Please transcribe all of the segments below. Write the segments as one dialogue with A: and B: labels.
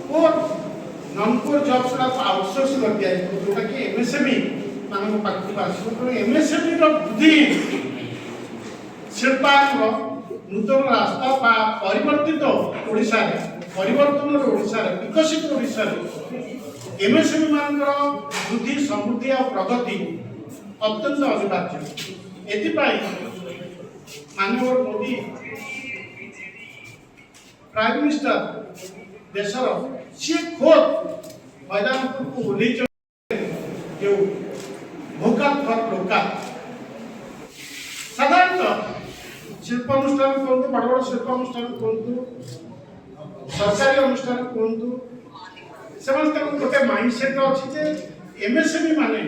A: core non core jobs outsource कर दिया जोटा कि एमएसएमई मान पाखक आसो एमएसएमई वृद्धि शिल्पांग नूतन रास्ता परिवर्तित ओडिशा परिवर्तन ओडिशा विकसित ओडिशा एमएसएमई मान वृद्धि समृद्धि और प्रगति अत्यंत अनिवार्य एपाई माननीय मोदी प्राइम मिनिस्टर देशर सी खोद मैदान को ओल्ल जो भोकाल फॉर लोकल साधारणतः शिल्प अनुष्ठान कहतु बड़ बड़ शिल्प अनुष्ठान कहतु सरकारी अनुष्ठान कहतु से गोटे माइंडसेट अच्छे एमएसएमई माने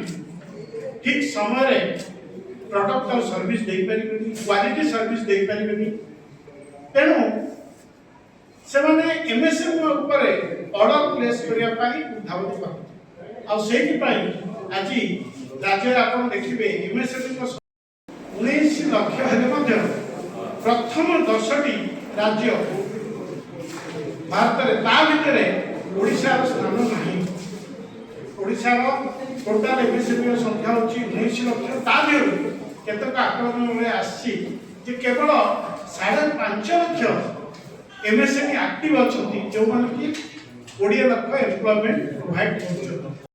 A: ठीक समय प्रोडक्ट और सर्विस दे पारे क्वालिटी सर्विस दे पारे तेणु से माने एमएसएमई ऊपर ऑर्डर प्लेस करने उद्धावत कर आज राज्य आप देखिए एमएसएमई 19 लक्ष हेले प्रथम 10टी राज्य भारत में ओडिशार स्थान नहीं ओडिशार टोटाल एमएसएमई संख्या होची 19 लक्ष केतक आकलन में आसी केवल 5.5 लक्ष एमएसएमई एक्टिव अच्छा जो मैंने कि 20 लाख एम्प्लॉयमेंट प्रोवाइड कर